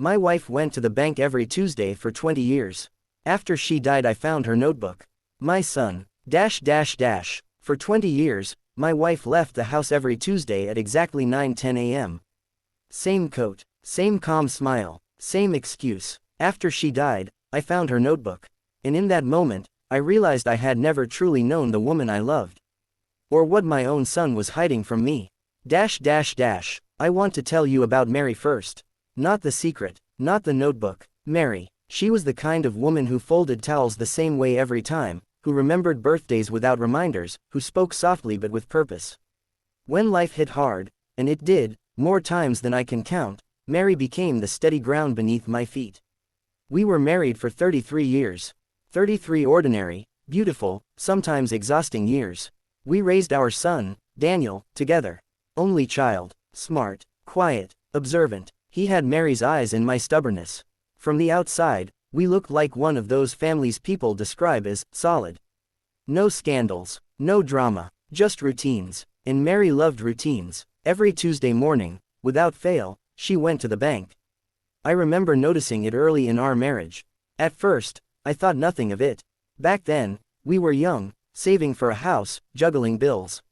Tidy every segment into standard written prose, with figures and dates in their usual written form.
My wife went to the bank every Tuesday for 20 years. After she died, I found her notebook. My son, For 20 years, my wife left the house every Tuesday at exactly 9:10 a.m. Same coat, same calm smile, same excuse. After she died, I found her notebook. And in that moment, I realized I had never truly known the woman I loved. Or what my own son was hiding from me. I want to tell you about Mary first. Not the secret, not the notebook. Mary. She was the kind of woman who folded towels the same way every time, who remembered birthdays without reminders, who spoke softly but with purpose. When life hit hard, and it did, more times than I can count, Mary became the steady ground beneath my feet. We were married for 33 years. 33 ordinary, beautiful, sometimes exhausting years. We raised our son, Daniel, together. Only child, smart, quiet, observant. He had Mary's eyes and my stubbornness. From the outside, we looked like one of those families people describe as solid. No scandals, no drama, just routines. And Mary loved routines. Every Tuesday morning, without fail, she went to the bank. I remember noticing it early in our marriage. At first, I thought nothing of it. Back then, we were young, saving for a house, juggling bills.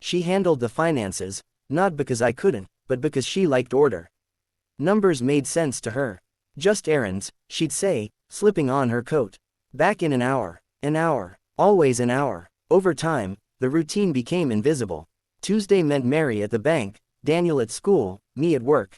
She handled the finances, not because I couldn't, but because she liked order. Numbers made sense to her. Just errands, she'd say, slipping on her coat. Back in an hour, always an hour. Over time, the routine became invisible. Tuesday meant Mary at the bank, Daniel at school, me at work.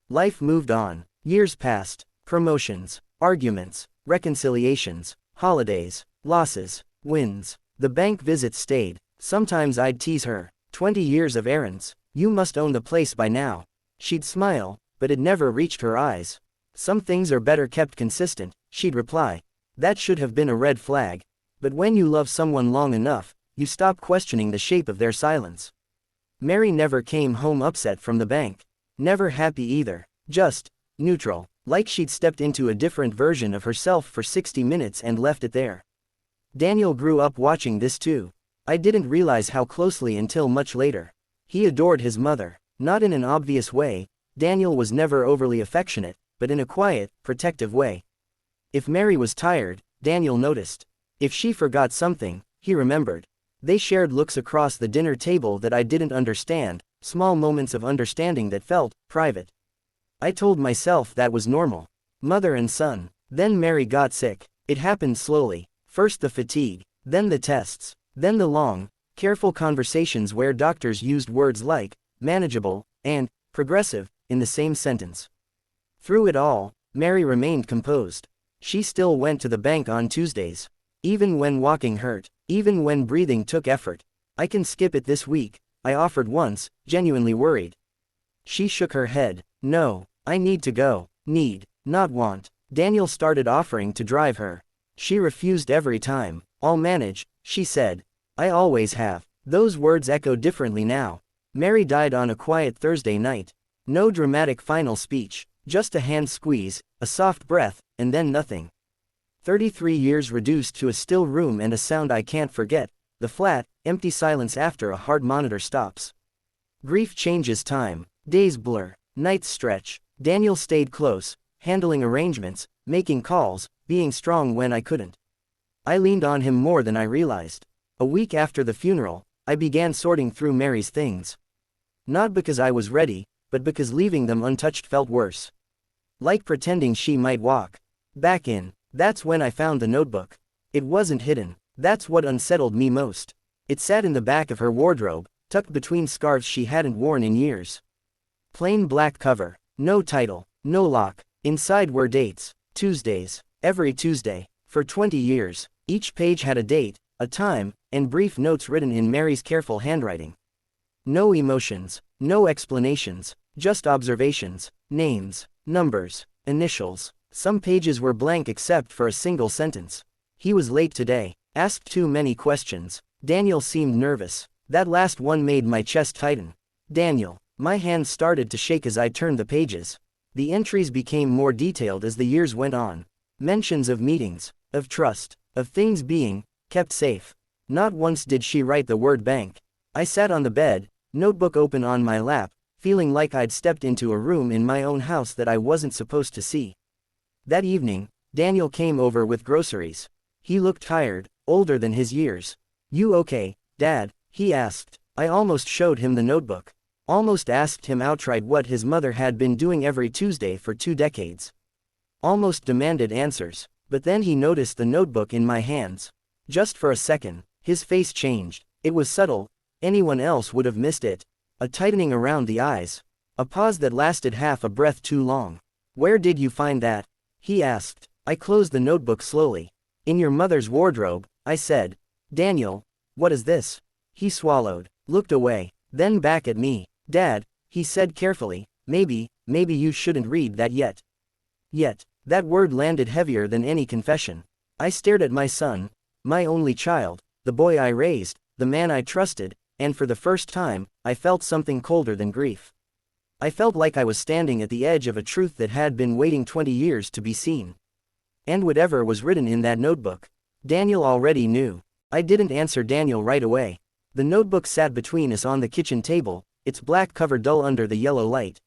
Life moved on. Years passed. Promotions, arguments, reconciliations, holidays, losses, wins. The bank visits stayed. Sometimes I'd tease her. 20 years of errands. You must own the place by now. She'd smile, but it never reached her eyes. Some things are better kept consistent, she'd reply. That should have been a red flag. But when you love someone long enough, you stop questioning the shape of their silence. Mary never came home upset from the bank. Never happy either. Just neutral. Like she'd stepped into a different version of herself for 60 minutes and left it there. Daniel grew up watching this too. I didn't realize how closely until much later. He adored his mother. Not in an obvious way. Daniel was never overly affectionate, but in a quiet, protective way. If Mary was tired, Daniel noticed. If she forgot something, he remembered. They shared looks across the dinner table that I didn't understand, small moments of understanding that felt private. I told myself that was normal. Mother and son. Then Mary got sick. It happened slowly. First the fatigue, then the tests, then the long, careful conversations where doctors used words like manageable and progressive in the same sentence. Through it all, Mary remained composed. She still went to the bank on Tuesdays. Even when walking hurt, even when breathing took effort. I can skip it this week, I offered once, genuinely worried. She shook her head. No, I need to go. Need, not want. Daniel started offering to drive her. She refused every time. I'll manage, she said. I always have. Those words echo differently now. Mary died on a quiet Thursday night. No dramatic final speech. Just a hand squeeze, a soft breath, and then nothing. 33 years reduced to a still room and a sound I can't forget, the flat, empty silence after a hard monitor stops. Grief changes time. Days blur. Nights stretch. Daniel stayed close, handling arrangements, making calls, being strong when I couldn't. I leaned on him more than I realized. A week after the funeral, I began sorting through Mary's things. Not because I was ready, but because leaving them untouched felt worse. Like pretending she might walk back in. That's when I found the notebook. It wasn't hidden. That's what unsettled me most. It sat in the back of her wardrobe, tucked between scarves she hadn't worn in years. Plain black cover. No title. No lock. Inside were dates. Tuesdays. Every Tuesday. For 20 years. Each page had a date, a time, and brief notes written in Mary's careful handwriting. No emotions. No explanations. Just observations, names, numbers, initials. Some pages were blank except for a single sentence. He was late today. Asked too many questions. Daniel seemed nervous. That last one made my chest tighten. Daniel. My hands started to shake as I turned the pages. The entries became more detailed as the years went on. Mentions of meetings, of trust, of things being kept safe. Not once did she write the word bank. I sat on the bed, notebook open on my lap, feeling like I'd stepped into a room in my own house that I wasn't supposed to see. That evening, Daniel came over with groceries. He looked tired, older than his years. "You okay, Dad?" he asked. I almost showed him the notebook. Almost asked him outright what his mother had been doing every Tuesday for 2 decades. Almost demanded answers, but then he noticed the notebook in my hands. Just for a second, his face changed. It was subtle, anyone else would have missed it. A tightening around the eyes. A pause that lasted half a breath too long. "Where did you find that?" he asked. I closed the notebook slowly. "In your mother's wardrobe," I said. "Daniel, what is this?" He swallowed, looked away, then back at me. "Dad," he said carefully, maybe you shouldn't read that yet." Yet, that word landed heavier than any confession. I stared at my son, my only child, the boy I raised, the man I trusted, and for the first time, I felt something colder than grief. I felt like I was standing at the edge of a truth that had been waiting 20 years to be seen. And whatever was written in that notebook, Daniel already knew. I didn't answer Daniel right away. The notebook sat between us on the kitchen table, its black cover dull under the yellow light.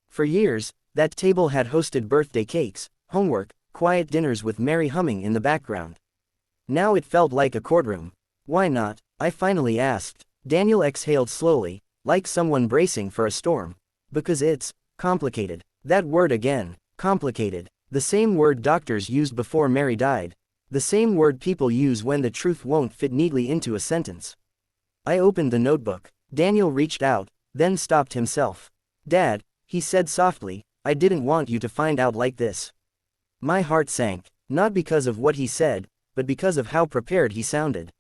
For years, that table had hosted birthday cakes, homework, quiet dinners with merry humming in the background. Now it felt like a courtroom. "Why not?" I finally asked. Daniel exhaled slowly, like someone bracing for a storm. "Because it's complicated." That word again, complicated. The same word doctors used before Mary died. The same word people use when the truth won't fit neatly into a sentence. I opened the notebook. Daniel reached out, then stopped himself. "Dad," he said softly, "I didn't want you to find out like this." My heart sank, not because of what he said, but because of how prepared he sounded.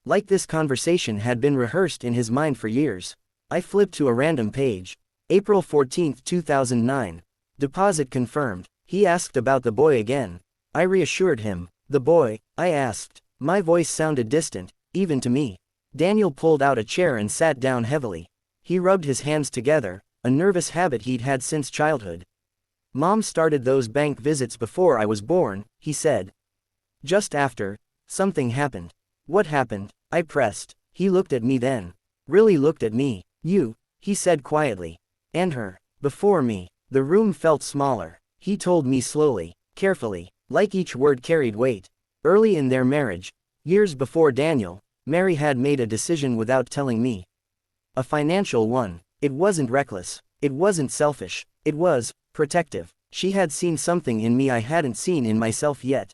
Like this conversation had been rehearsed in his mind for years. I flipped to a random page. April 14, 2009. Deposit confirmed. He asked about the boy again. I reassured him. "The boy?" I asked. My voice sounded distant, even to me. Daniel pulled out a chair and sat down heavily. He rubbed his hands together, a nervous habit he'd had since childhood. "Mom started those bank visits before I was born," he said. "Just after, something happened." "What happened?" I pressed. He looked at me then. Really looked at me. "You," he said quietly. "And her. Before me." The room felt smaller. He told me slowly, carefully, like each word carried weight. Early in their marriage, years before Daniel, Mary had made a decision without telling me. A financial one. It wasn't reckless. It wasn't selfish. It was protective. She had seen something in me I hadn't seen in myself yet.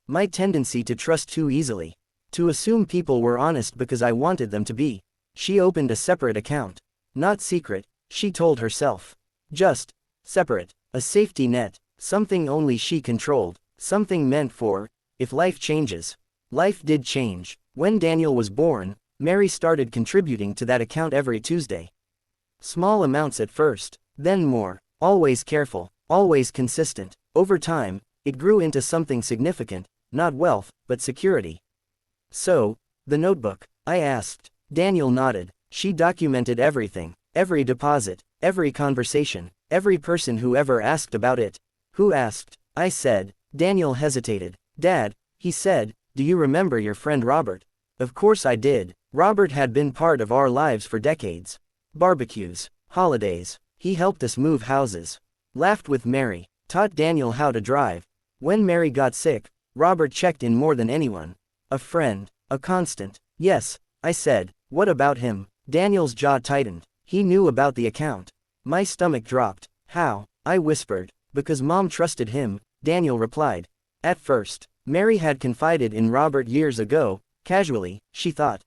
My tendency to trust too easily. To assume people were honest because I wanted them to be. She opened a separate account. Not secret, she told herself. Just separate. A safety net. Something only she controlled. Something meant for, if life changes. Life did change. When Daniel was born, Mary started contributing to that account every Tuesday. Small amounts at first, then more. Always careful, always consistent. Over time, it grew into something significant, not wealth, but security. "So, the notebook?" I asked. Daniel nodded. She documented everything, every deposit, every conversation, every person who ever asked about it. "Who asked?" I said. Daniel hesitated. "Dad," he said, "do you remember your friend Robert?" Of course I did. Robert had been part of our lives for decades. Barbecues, holidays. He helped us move houses. Laughed with Mary. Taught Daniel how to drive. When Mary got sick, Robert checked in more than anyone. A friend. A constant. "Yes," I said. "What about him?" Daniel's jaw tightened. "He knew about the account." My stomach dropped. "How?" I whispered. "Because Mom trusted him," Daniel replied. At first, Mary had confided in Robert years ago, casually, she thought.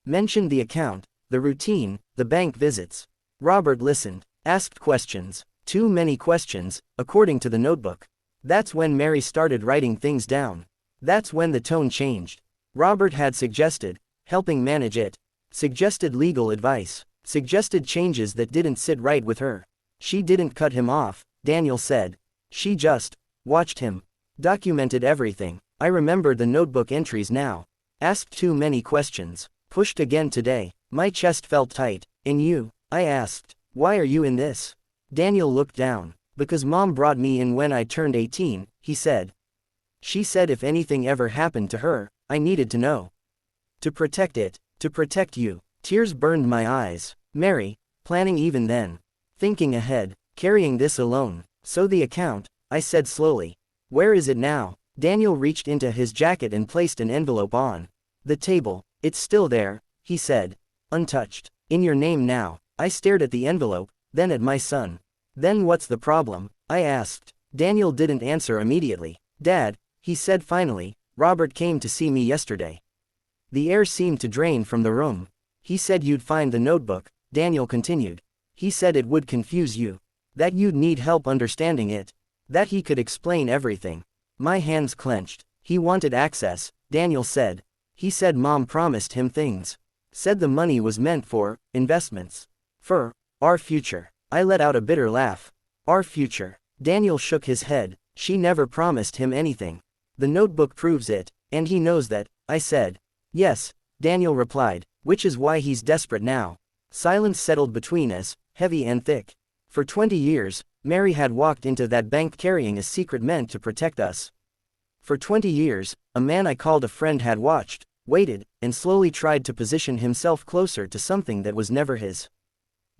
Mentioned the account, the routine, the bank visits. Robert listened, asked questions. Too many questions, according to the notebook. That's when Mary started writing things down. That's when the tone changed. Robert had suggested, helping manage it. Suggested legal advice. Suggested changes that didn't sit right with her. She didn't cut him off, Daniel said. She just watched him. Documented everything. I remembered the notebook entries now. Asked too many questions. Pushed again today. My chest felt tight. "And you?" I asked. "Why are you in this?" Daniel looked down. "Because Mom brought me in when I turned 18, he said. She said if anything ever happened to her, I needed to know. To protect it. To protect you." Tears burned my eyes. "Mary," Planning even then. Thinking ahead, carrying this alone. So the account, I said slowly. Where is it now? Daniel reached into his jacket and placed an envelope on the table. It's still there, he said. Untouched. In your name now. I stared at the envelope, then at my son. Then what's the problem? I asked. Daniel didn't answer immediately. Dad, he said finally, Robert came to see me yesterday. The air seemed to drain from the room. He said you'd find the notebook, Daniel continued. He said it would confuse you. That you'd need help understanding it. That he could explain everything. My hands clenched. He wanted access, Daniel said. He said Mom promised him things. Said the money was meant for investments. For our future. I let out a bitter laugh. Our future. Daniel shook his head. She never promised him anything. The notebook proves it, and he knows that, I said. Yes, Daniel replied, which is why he's desperate now. Silence settled between us, heavy and thick. For 20 years, Mary had walked into that bank carrying a secret meant to protect us. For 20 years, a man I called a friend had watched, waited, and slowly tried to position himself closer to something that was never his.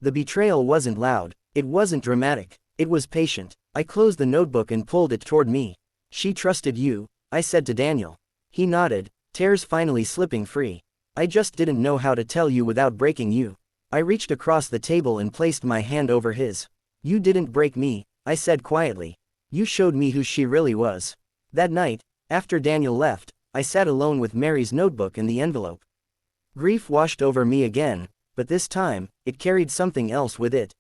The betrayal wasn't loud, it wasn't dramatic, it was patient. I closed the notebook and pulled it toward me. She trusted you, I said to Daniel. He nodded, tears finally slipping free. I just didn't know how to tell you without breaking you. I reached across the table and placed my hand over his. You didn't break me, I said quietly. You showed me who she really was. That night, after Daniel left, I sat alone with Mary's notebook and the envelope. Grief washed over me again, but this time, it carried something else with it.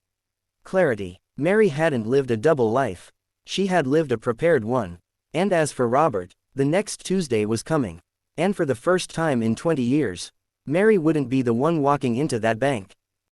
Clarity. Mary hadn't lived a double life. She had lived a prepared one. And as for Robert, the next Tuesday was coming. And for the first time in 20 years, Mary wouldn't be the one walking into that bank.